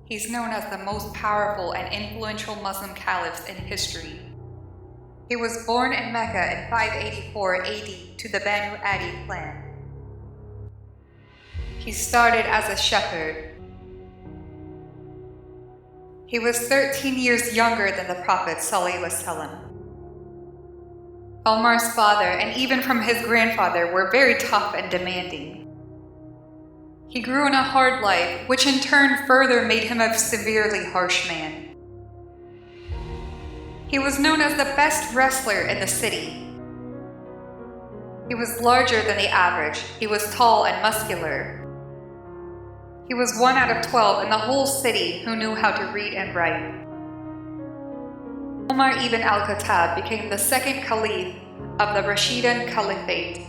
He's known as the most powerful and influential Muslim caliphs in history. He was born in Mecca in 584 AD to the Banu Adi clan. He started as a shepherd. He was 13 years younger than the Prophet ﷺ. Omar's father and even from his grandfather were very tough and demanding. He grew in a hard life, which in turn further made him a severely harsh man. He was known as the best wrestler in the city. He was larger than the average. He was tall and muscular. He was 1 out of 12 in the whole city who knew how to read and write. Omar Ibn Al Khattab became the second caliph of the Rashidun Caliphate.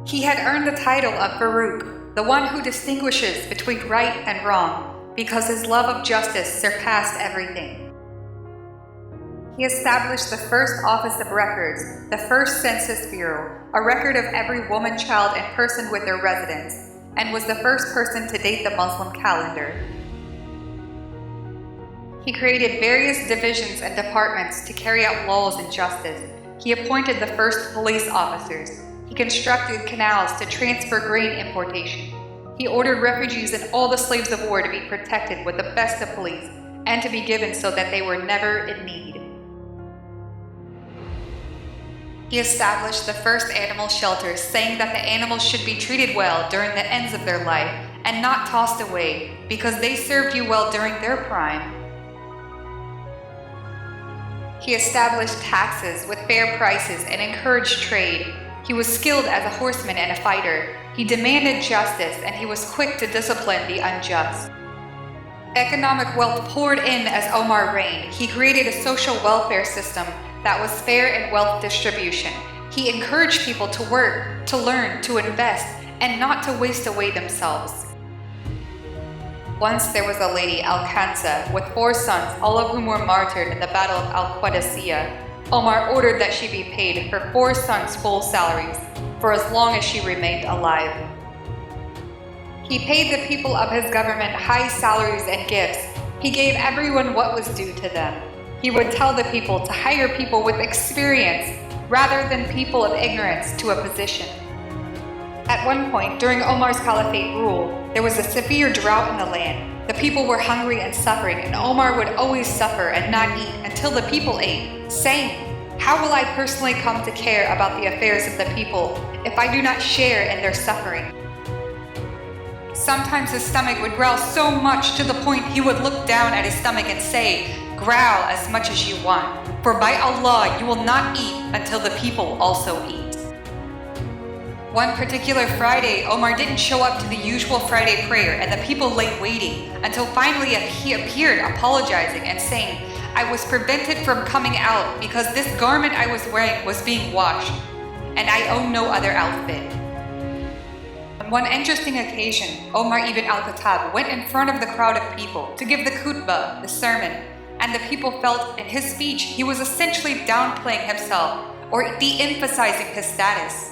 He had earned the title of Farouk, the one who distinguishes between right and wrong, because his love of justice surpassed everything. He established the first Office of Records, the first Census Bureau, a record of every woman, child, and person with their residence, and was the first person to date the Muslim calendar. He created various divisions and departments to carry out laws and justice. He appointed the first police officers. He constructed canals to transfer grain importation. He ordered refugees and all the slaves of war to be protected with the best of police and to be given so that they were never in need. He established the first animal shelters, saying that the animals should be treated well during the ends of their life and not tossed away because they served you well during their prime. He established taxes with fair prices and encouraged trade. He was skilled as a horseman and a fighter. He demanded justice and he was quick to discipline the unjust. Economic wealth poured in as Omar reigned. He created a social welfare system that was fair in wealth distribution. He encouraged people to work, to learn, to invest, and not to waste away themselves. Once there was a lady, Al-Khansa, with 4 sons, all of whom were martyred in the Battle of Al-Qadisiyah. Omar ordered that she be paid her 4 sons' full salaries for as long as she remained alive. He paid the people of his government high salaries and gifts. He gave everyone what was due to them. He would tell the people to hire people with experience rather than people of ignorance to a position. At one point, during Omar's caliphate rule, there was a severe drought in the land. The people were hungry and suffering, and Omar would always suffer and not eat until the people ate, saying, "How will I personally come to care about the affairs of the people if I do not share in their suffering?" Sometimes his stomach would growl so much to the point he would look down at his stomach and say, "Growl as much as you want, for by Allah you will not eat until the people also eat." One particular Friday, Omar didn't show up to the usual Friday prayer and the people lay waiting until finally he appeared apologizing and saying, "I was prevented from coming out because this garment I was wearing was being washed and I own no other outfit." On one interesting occasion, Omar Ibn Al Khattab went in front of the crowd of people to give the khutbah, the sermon, and the people felt in his speech he was essentially downplaying himself or de-emphasizing his status.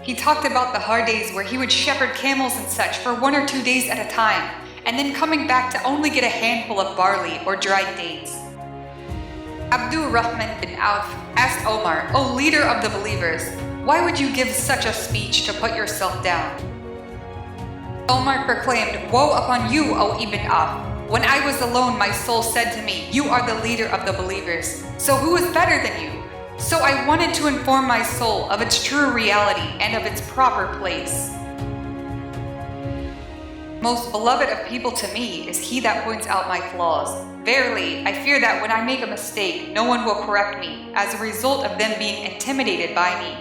He talked about the hard days where he would shepherd camels and such for 1 or 2 days at a time, and then coming back to only get a handful of barley or dried dates. Abdul bin Auf asked Omar, "O leader of the believers, why would you give such a speech to put yourself down?" Omar proclaimed, "Woe upon you, O Ibn Auf! When I was alone, my soul said to me, 'You are the leader of the believers, so who is better than you?' So I wanted to inform my soul of its true reality and of its proper place. Most beloved of people to me is he that points out my flaws. Verily, I fear that when I make a mistake, no one will correct me, as a result of them being intimidated by me.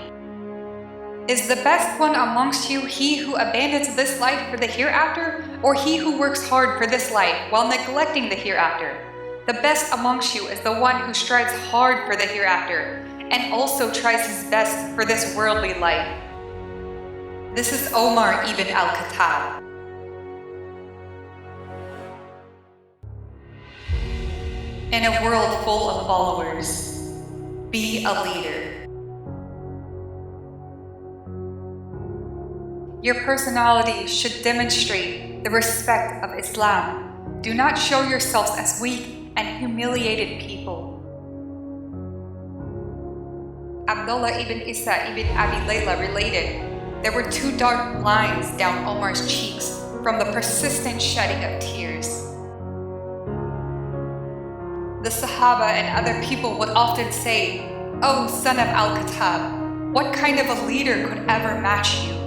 Is the best one amongst you he who abandons this life for the hereafter, or he who works hard for this life while neglecting the hereafter? The best amongst you is the one who strives hard for the hereafter, and also tries his best for this worldly life." This is Omar Ibn Al Khattab. In a world full of followers, be a leader. Your personality should demonstrate the respect of Islam. Do not show yourselves as weak and humiliated people. Abdullah ibn Isa ibn Abi Layla related, there were 2 dark lines down Omar's cheeks from the persistent shedding of tears. The Sahaba and other people would often say, "Oh, son of Al-Khattab, what kind of a leader could ever match you?"